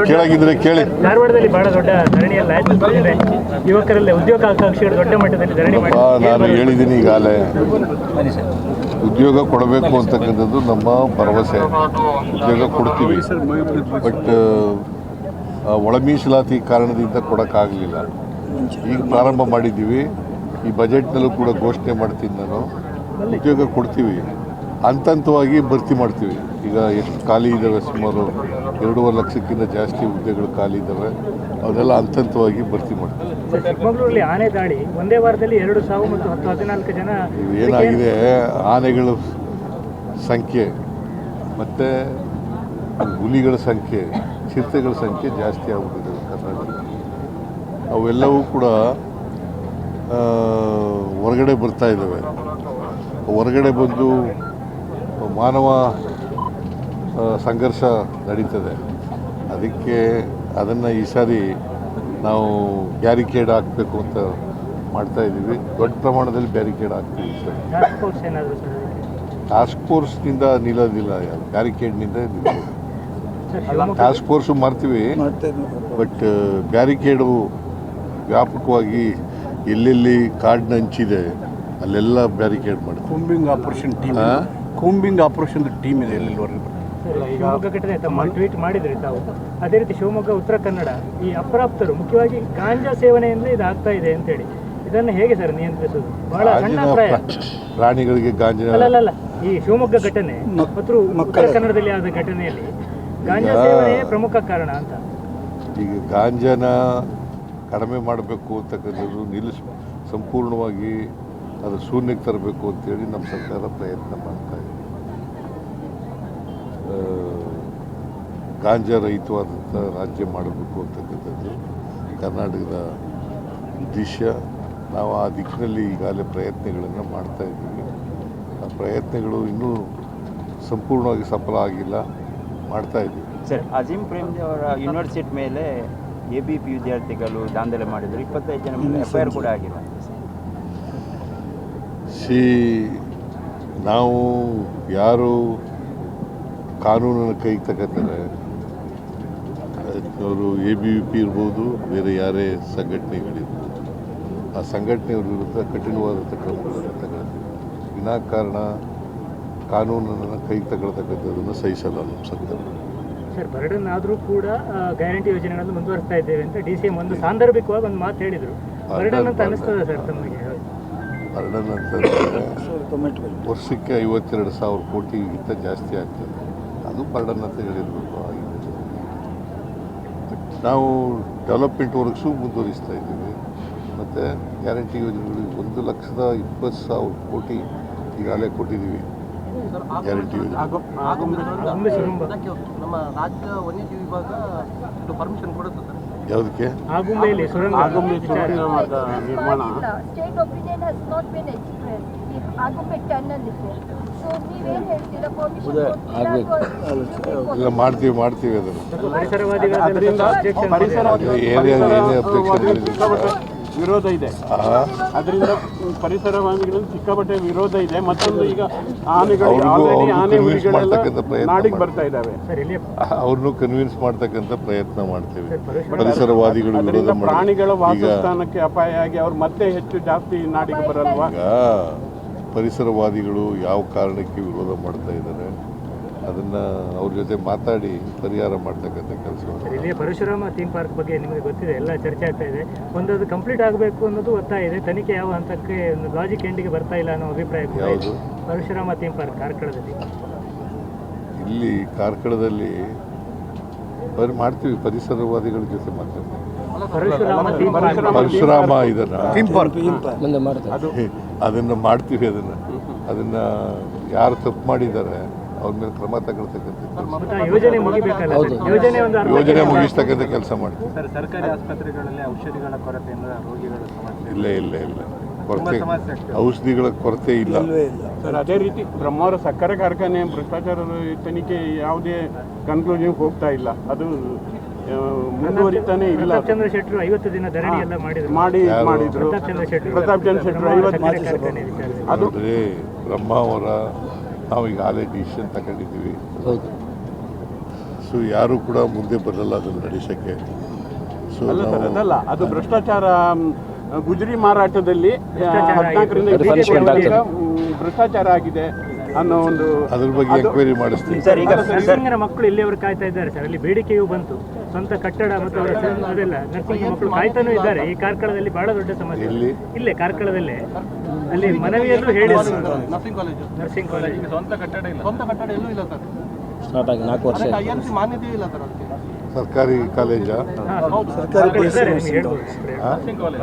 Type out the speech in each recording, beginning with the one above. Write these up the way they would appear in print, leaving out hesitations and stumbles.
ಕೇಳಾಗಿದ್ರೆ ಕೇಳಿ. ಧಾರವಾಡದಲ್ಲಿ ಬಹಳ ದೊಡ್ಡ ಧರಣಿಯಲ್ಲಿ ಆಯ್ತು. ಯುವಕರಲ್ಲಿ ಉದ್ಯೋಗಾಕಾಂಕ್ಷಿಗಳು ದೊಡ್ಡ ಮಟ್ಟದಲ್ಲಿ ಧರಣಿ ಮಾಡಿ ನಾನು ಹೇಳಿದ್ದೀನಿ ಈಗಾಗಲೇ, ಉದ್ಯೋಗ ಕೊಡಬೇಕು ಅಂತಕ್ಕಂಥದ್ದು ನಮ್ಮ ಭರವಸೆ. ಉದ್ಯೋಗ ಕೊಡ್ತೀವಿ, ಬಟ್ ಒಳ ಮೀಸಲಾತಿ ಕಾರಣದಿಂದ ಕೊಡೋಕ್ಕಾಗಲಿಲ್ಲ. ಈಗ ಪ್ರಾರಂಭ ಮಾಡಿದ್ದೀವಿ. ಈ ಬಜೆಟ್ನಲ್ಲೂ ಕೂಡ ಘೋಷಣೆ ಮಾಡ್ತೀನಿ ನಾನು. ಉದ್ಯೋಗ ಕೊಡ್ತೀವಿ, ಹಂತವಾಗಿ ಭರ್ತಿ ಮಾಡ್ತೀವಿ. ಈಗ ಎಷ್ಟು ಖಾಲಿ ಇದ್ದಾವೆ, ಸುಮಾರು 2.5 ಲಕ್ಷಕ್ಕಿಂತ ಜಾಸ್ತಿ ಹುದ್ದೆಗಳು ಖಾಲಿ ಇದ್ದಾವೆ. ಅವನ್ನೆಲ್ಲ ಹಂತವಾಗಿ ಭರ್ತಿ ಮಾಡ್ತೀವಿ. ಚಿಕ್ಕಮಗಳೂರಲ್ಲಿ ಆನೆ ದಾಳಿ ಒಂದೇ ವಾರದಲ್ಲಿ 2 ಸಾವು ಮತ್ತು 14 ಜನ. ಏನಾಗಿದೆ, ಆನೆಗಳ ಸಂಖ್ಯೆ ಮತ್ತು ಹುಲಿಗಳ ಸಂಖ್ಯೆ, ಚಿರತೆಗಳ ಸಂಖ್ಯೆ ಜಾಸ್ತಿ ಆಗ್ಬಿಟ್ಟಿದೆ ಕರ್ನಾಟಕದಲ್ಲಿ. ಅವೆಲ್ಲವೂ ಕೂಡ ಹೊರಗಡೆ ಬರ್ತಾ ಇದ್ದಾವೆ. ಹೊರಗಡೆ ಬಂದು ಮಾನವ ಸಂಘರ್ಷ ನಡೀತದೆ. ಅದಕ್ಕೆ ಅದನ್ನು ಈ ಸಾರಿ ನಾವು ಬ್ಯಾರಿಕೇಡ್ ಹಾಕಬೇಕು ಅಂತ ಮಾಡ್ತಾಯಿದ್ದೀವಿ. ದೊಡ್ಡ ಪ್ರಮಾಣದಲ್ಲಿ ಬ್ಯಾರಿಕೇಡ್ ಹಾಕ್ತೀವಿ. ಟಾಸ್ಕ್ ಫೋರ್ಸ್ನಿಂದ ನಿಲ್ಲೋದಿಲ್ಲ, ಬ್ಯಾರಿಕೇಡ್ನಿಂದ ನಿಲ್ಲೋದು. ಟಾಸ್ಕ್ ಫೋರ್ಸು ಮಾಡ್ತೀವಿ, ಬಟ್ ಬ್ಯಾರಿಕೇಡು ವ್ಯಾಪಕವಾಗಿ ಎಲ್ಲೆಲ್ಲಿ ಕಾಡಿನ ಹಂಚಿದೆ ಅಲ್ಲೆಲ್ಲ ಬ್ಯಾರಿಕೇಡ್ ಮಾಡ್ತೀವಿ. ಕೂಂಬಿಂಗ್ ಆಪರೇಷನ್ ಟೀಮ್ ಇದೆ ಎಲ್ಲೆಲ್ಲವರೆಗೂ. ಶಿವಮೊಗ್ಗ ಘಟನೆ ತಮ್ಮ ಟ್ವೀಟ್ ಮಾಡಿದ್ರಿ ತಾವು. ಅದೇ ರೀತಿ ಶಿವಮೊಗ್ಗ, ಉತ್ತರ ಕನ್ನಡ ಈ ಅಪ್ರಾಪ್ತರು ಮುಖ್ಯವಾಗಿ ಗಾಂಜಾ ಸೇವನೆಯಿಂದ ಇದು ಆಗ್ತಾ ಇದೆ ಅಂತೇಳಿ, ಇದನ್ನು ಹೇಗೆ ಸರ್ ನಿಯಂತ್ರಿಸೋದು? ಬಹಳ ಸಣ್ಣ ಪ್ರಾಣಿಗಳಿಗೆ ಗಾಂಜಾ ಅಲ್ಲ, ಈ ಶಿವಮೊಗ್ಗ ಘಟನೆ ಮತ್ತು ಉತ್ತರ ಕನ್ನಡದಲ್ಲಿ ಆದ ಘಟನೆಯಲ್ಲಿ ಗಾಂಜಾ ಸೇವನೆ ಪ್ರಮುಖ ಕಾರಣ ಅಂತ. ಈಗ ಗಾಂಜಾನ ಕಡಿಮೆ ಮಾಡಬೇಕು ಅಂತಕ್ಕಂಥದ್ದು ಸಂಪೂರ್ಣವಾಗಿ ಅದು ಶೂನ್ಯಕ್ಕೆ ತರಬೇಕು ಅಂತೇಳಿ ನಮ್ಮ ಸರ್ಕಾರ ಪ್ರಯತ್ನ ಮಾಡ್ತಾ ಇದೆ. ಗಾಂಜಾ ರಹಿತವಾದಂಥ ರಾಜ್ಯ ಮಾಡಬೇಕು ಅಂತಕ್ಕಂಥದ್ದು ಕರ್ನಾಟಕದ ಉದ್ದೇಶ. ನಾವು ಆ ದಿಕ್ಕಿನಲ್ಲಿ ಈಗಾಗಲೇ ಪ್ರಯತ್ನಗಳನ್ನು ಮಾಡ್ತಾ ಇದ್ದೀವಿ. ಆ ಪ್ರಯತ್ನಗಳು ಇನ್ನೂ ಸಂಪೂರ್ಣವಾಗಿ ಸಫಲ ಆಗಿಲ್ಲ, ಮಾಡ್ತಾ ಇದ್ದೀವಿ. ಸರ್, ಅಜೀಂ ಪ್ರೇಮ್ಜಿ ಅವರ ಯೂನಿವರ್ಸಿಟಿ ಮೇಲೆ ABP ವಿದ್ಯಾರ್ಥಿಗಳು ದಾಂಧಲೆ ಮಾಡಿದರು. 25 ಜನ ಮೇಲೆ FIR ಕೂಡ ಆಗಿಲ್ಲ. ನಾವು ಯಾರು ಕಾನೂನನ್ನು ಕೈಗೆ ತಗೋತಾರೆ, ಅವರು ABVP ಇರ್ಬೋದು, ಬೇರೆ ಯಾರೇ ಸಂಘಟನೆಗಳಿರ್ಬೋದು, ಆ ಸಂಘಟನೆಯವ್ರ ವಿರುದ್ಧ ಕಠಿಣವಾದಂಥ ಕ್ರಮಗಳನ್ನು ತಗೊಳ್ತೀವಿ. ವಿನಾಕಾರಣ ಕಾನೂನನ್ನು ಕೈಗೆ ತಗೊಳ್ತಕ್ಕಂಥದ್ದನ್ನು ಸಹಿಸಲ್ಲ ನಮ್ಮ ಸರ್ಕಾರ. ಸರ್, ಬರ್ಡನ್ ಆದರೂ ಕೂಡ ಗ್ಯಾರಂಟಿ ಯೋಜನೆಗಳನ್ನು ಮುಂದುವರಿಸ್ತಾ ಇದ್ದೇವೆ ಅಂತ DCM ಒಂದು ಸಾಂದರ್ಭಿಕವಾಗಿ ಒಂದು ಮಾತು ಹೇಳಿದರು. ಬರ್ಡನ್ ಅಂತ ಅನಿಸ್ತದೆ ಸರ್ ತಮಗೆ? ಬರ್ಡನ್ ಅಂತಂದರೆ ವರ್ಷಕ್ಕೆ 52,000 ಕೋಟಿಗಿಂತ ಜಾಸ್ತಿ ಆಗ್ತದೆ. ಅದು ಬರ್ಡನ್ ಅಂತ ಹೇಳಿರಬೇಕು. ನಾವು ಡೆವಲಪ್ಮೆಂಟ್ ವರ್ಕ್ಸು ಮುಂದುವರಿಸ್ತಾ ಇದ್ದೀವಿ. ಮತ್ತು ಗ್ಯಾರಂಟಿ ಯೋಜನೆಗಳಿಗೆ 1,20,000 ಕೋಟಿ ಈಗಾಗಲೇ ಕೊಟ್ಟಿದ್ದೀವಿ. ಗ್ಯಾರಂಟಿ ಯೋಜನೆ ನಮ್ಮ ರಾಜ್ಯ ವನ್ಯಜೀವಿ ವಿಭಾಗ ಪರ್ಮಿಷನ್ ಕೊಡುತ್ತೆ ಸರ್. ಯಾವುದಕ್ಕೆ? ಆಗುಂಬೆಯಲ್ಲಿ ಸುರಂಗ ನಿರ್ಮಾಣ. State opinion has not been expressed. ಈ ಆಗುಂಬೆ ಟನಲ್ ಇದೆ. ಸೊ ನೀವೇನು ಹೇಳ್ತೀರಾ? ಪರ್ಮಿಷನ್ ಇಲ್ಲ, ಮಾಡ್ತೀವಿ ಅದನ್ನು. ಪರಿಸರವಾದಿಗಳಿಂದ ವಿರೋಧ ಇದೆ. ಅದರಿಂದ ಪರಿಸರವಾದಿಗಳಲ್ಲಿ ಸಿಕ್ಕಾಪಟ್ಟೆ ವಿರೋಧ ಇದೆ. ಮತ್ತೊಂದು, ಈಗ ಆನೆಗಳು ಆನೆ ಹುಲಿಗಳೆಲ್ಲ ನಾಡಿಗೆ ಬರ್ತಾ ಇದ್ದಾವೆ. ಅವ್ರನ್ನೂ ಕನ್ವಿನ್ಸ್ ಮಾಡ್ತಕ್ಕಂಥ ಪ್ರಯತ್ನ ಮಾಡ್ತೀವಿ. ಪರಿಸರವಾದಿಗಳು ವಿರೋಧ ಪ್ರಾಣಿಗಳ ವಾಸಸ್ಥಾನಕ್ಕೆ ಅಪಾಯ ಆಗಿ ಅವ್ರು ಮತ್ತೆ ಹೆಚ್ಚು ಜಾಸ್ತಿ ನಾಡಿಗೆ ಬರಲ್ವಾ? ಈಗ ಪರಿಸರವಾದಿಗಳು ಯಾವ ಕಾರಣಕ್ಕೆ ವಿರೋಧ ಮಾಡ್ತಾ ಇದ್ದಾರೆ ಅದನ್ನು ಅವ್ರ ಜೊತೆ ಮಾತಾಡಿ ಪರಿಹಾರ ಮಾಡ್ತಕ್ಕಂಥ ಕೆಲಸ. ಇಲ್ಲಿ ಪರಶುರಾಮ ಥೀಮ್ ಪಾರ್ಕ್ ಬಗ್ಗೆ ನಿಮಗೆ ಗೊತ್ತಿದೆ, ಎಲ್ಲ ಚರ್ಚೆ ಆಗ್ತಾ ಇದೆ. ಒಂದದು ಕಂಪ್ಲೀಟ್ ಆಗಬೇಕು ಅನ್ನೋದು ಒತ್ತಾಯ ಇದೆ. ತನಿಖೆ ಯಾವ ಹಂತಕ್ಕೆ ಲಾಜಿಕ್ ಎಂಡಿಗೆ ಬರ್ತಾ ಇಲ್ಲ ಅನ್ನೋ ಅಭಿಪ್ರಾಯ. ಯಾವುದು? ಪರಶುರಾಮ ಥೀಮ್ ಪಾರ್ಕ್ ಕಾರ್ಕಳದಲ್ಲಿ. ಇಲ್ಲಿ ಕಾರ್ಕಳದಲ್ಲಿ ಮಾಡ್ತೀವಿ, ಪರಿಸರವಾದಿಗಳ ಜೊತೆ ಮಾತಾಡ್ತೀವಿ. ಪರಶುರಾಮ ಅದನ್ನು ಮಾಡ್ತೀವಿ. ಅದನ್ನು ಯಾರು ತಪ್ಪು ಮಾಡಿದ್ದಾರೆ ಅವ್ರ ಮೇಲೆ ಕ್ರಮ ತಗೊಳ್ತಕ್ಕಂಥ ಯೋಜನೆ ಮುಗಿಸ್ತಕ್ಕಂಥ ಕೆಲಸ ಮಾಡ್ತೀವಿ. ಸರ್ಕಾರಿ ಆಸ್ಪತ್ರೆಗಳಲ್ಲಿ ಔಷಧಿಗಳ ಕೊರತೆಯಿಂದ ರೋಗಿಗಳ ಸಮಸ್ಯೆ ಇಲ್ಲ ಕೊರತೆ, ಔಷಧಿಗಳ ಕೊರತೆ ಇಲ್ಲ ಸರ್. ಅದೇ ರೀತಿ ಬ್ರಹ್ಮಾವರ ಸಕ್ಕರೆ ಕಾರ್ಖಾನೆ ಭ್ರಷ್ಟಾಚಾರದ ತನಿಖೆ ಯಾವುದೇ ಕನ್ಕ್ಲೂಷನ್ ಹೋಗ್ತಾ ಇಲ್ಲ. ಅದು ಮುಂದುವರಿತಾನೆ ಇಲ್ಲ. ಚಂದ್ರ ಶೆಟ್ಟರು 50 ದಿನ ಧರಣಿ ಎಲ್ಲ ಮಾಡಿದ್ರು. ಪ್ರತಾಪ್ ಚಂದ್ರ ಶೆಟ್ಟರು 50 ಅದು ಬ್ರಹ್ಮಾವರ ನಾವು ಈಗಾಗಲೇ ಡಿಸಿಷನ್ ತಗೊಂಡಿದ್ದೀವಿ. ಸೊ ಸೊ ಯಾರು ಕೂಡ ಮುಂದೆ ಬರಲ್ಲ ಅದನ್ನು ನಡೆಸೋಕ್ಕೆ. ಸೊ ಅಲ್ಲ ಸರ್, ನಾವು ಅದಲ್ಲ, ಅದು ಭ್ರಷ್ಟಾಚಾರ. ಗುಜರಿ ಮಾರಾಟದಲ್ಲಿ ಭ್ರಷ್ಟಾಚಾರ 14ರಿಂದ ಆಗಿದೆ. 20 ವರ್ಷ ಭ್ರಷ್ಟಾಚಾರ ಆಗಿದೆ ಅನ್ನೋ ಒಂದು ಅದ್ರ ಬಗ್ಗೆ ಎಂಕ್ವೈರಿ ಮಾಡಿಸ್ತೀವಿ. ಸರ್ ಈಗ ನರ್ಸಿಂಗರ ಮಕ್ಕಳು ಇಲ್ಲಿಯವರು ಕಾಯ್ತಾ ಇದ್ದಾರೆ ಸರ್. ಅಲ್ಲಿ ಬೇಡಿಕೆಯೂ ಬಂತು, ಸ್ವಂತ ಕಟ್ಟಡ ಮತ್ತು ಅವರ ಅದೆಲ್ಲ ನರ್ಸಿಂಗ್ ಮಕ್ಕಳು ಕಾಯ್ತಾನೂ ಇದ್ದಾರೆ. ಈ ಕಾರ್ಕಳದಲ್ಲಿ ಬಹಳ ದೊಡ್ಡ ಸಮಸ್ಯೆ. ಎಲ್ಲಿ? ಇಲ್ಲೇ ಕಾರ್ಕಳದಲ್ಲೇ ಅಲ್ಲಿ ಮನವಿಯಲ್ಲೂ ಹೇಳಿದ್ರು. ನರ್ಸಿಂಗ್ ಕಾಲೇಜ್ ನರ್ಸಿಂಗ್ ಕಾಲೇಜ್ ಸ್ವಂತ ಕಟ್ಟಡ ಎಲ್ಲೂ ಇಲ್ಲ ಸರ್. IMC ಮಾನ್ಯತೆ ಇಲ್ಲ ಸರ್ ಅದಕ್ಕೆ. ಸರ್ಕಾರಿ ಕಾಲೇಜಾ? ಇದ್ದಾರೆ, ನಿಮ್ಗೆ ಹೇಳ್ಬೋದು. Nursing college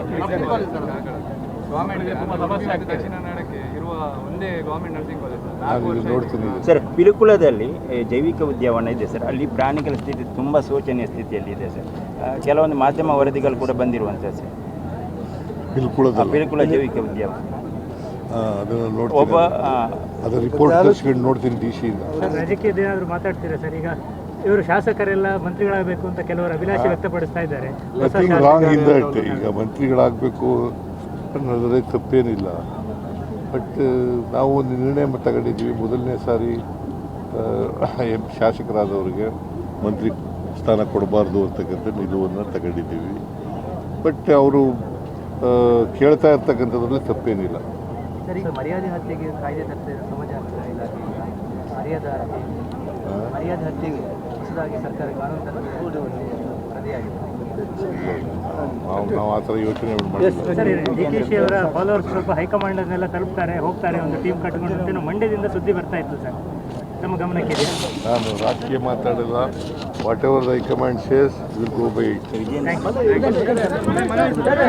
sir. ನಾನು ಇಲ್ಲಿ ನೋಡ್ತೀನಿ. ಸರ್, ಪಿಲಿಕುಳದಲ್ಲಿ ಜೈವಿಕ ಉದ್ಯಾನವನ ಇದೆ ಸರ್. ಅಲ್ಲಿ ಪ್ರಾಣಿಗಳ ಸ್ಥಿತಿ ತುಂಬ ಶೋಚನೀಯ ಸ್ಥಿತಿಯಲ್ಲಿದೆ ಸರ್. ಕೆಲವೊಂದು ಮಾಧ್ಯಮ ವರದಿಗಳು ಕೂಡ ಬಂದಿರುವಂಥದ್ದು ಸರ್. ಬಿಲ್ಕುಳದಲ್ಲಿ ಪಿಲಿಕುಳ ಜೈವಿಕ ಉದ್ಯಾನವನ ಅದನ್ನು ಒಬ್ಬ ನೋಡ್ತೀನಿ. ಅದರ ರಿಪೋರ್ಟ್ ತರಿಸ್ಕೊಂಡು ನೋಡ್ತೀನಿ DC ಇಂದ. ಸರ್, ರಾಜಕೀಯದ ಏನಾದ್ರು ಮಾತಾಡ್ತೀರಾ ಸರ್? ಈಗ ಇವರು ಶಾಸಕರೆಲ್ಲ ಮಂತ್ರಿಗಳಾಗಬೇಕು ಅಂತ ಕೆಲವರು ಅಭಿಲಾಷೆ ವ್ಯಕ್ತಪಡಿಸ್ತಾ ಇದ್ದಾರೆ. Nothing wrong in that. ಈಗ ಮಂತ್ರಿಗಳಾಗಬೇಕು ಅನ್ನೋದ್ರೆ ತಪ್ಪೇನಿಲ್ಲ. ಬಟ್ ನಾವು ಒಂದು ನಿರ್ಣಯ ತಗೊಂಡಿದ್ದೀವಿ. ಮೊದಲನೇ ಸಾರಿ ಶಾಸಕರಾದವರಿಗೆ ಮಂತ್ರಿ ಸ್ಥಾನ ಕೊಡಬಾರ್ದು ಅಂತಕ್ಕಂಥ ನಿಲುವನ್ನು ತಗೊಂಡಿದ್ದೀವಿ. ಬಟ್ ಅವರು ಕೇಳ್ತಾ ಇರ್ತಕ್ಕಂಥದ್ರಲ್ಲಿ ತಪ್ಪೇನಿಲ್ಲ. ಸರ್, ಈಗ ಮರ್ಯಾದೆ ಹತ್ಯೆಗೆ ಕಾಯ್ದೆ ತರ್ತಾ ಸಮಾಚಾರ ಇಲಾಖೆ ಮರ್ಯಾದೆ ಹತ್ಯೆಗೆ ಹೊಸದಾಗಿ ಸರ್ಕಾರ ಕಾನೂನು ತಂದು ವರದಿಯಾಗಿದೆ. ನಾವು ಆ ಥರ ಯೋಚನೆ ಮಾಡಿಲ್ಲ. ಸರ್, DKC ಅವರ ಫಾಲೋವರ್ಸ್ ಸ್ವಲ್ಪ ಹೈಕಮಾಂಡನ್ನೆಲ್ಲ ತಲುಪ್ತಾರೆ, ಹೋಗ್ತಾರೆ, ಒಂದು ಟೀಮ್ ಕಟ್ಕೊಂಡು ಅಂತ ಮಂಡ್ಯದಿಂದ ಸುದ್ದಿ ಬರ್ತಾ ಇತ್ತು ಸರ್. ನಮ್ಮ ಗಮನಕ್ಕೆ ಇದೆ? ನಾನು ರಾಜಕೀಯ ಮಾತಾಡಿಲ್ಲ. What ever the high command says will go by it. Thank you.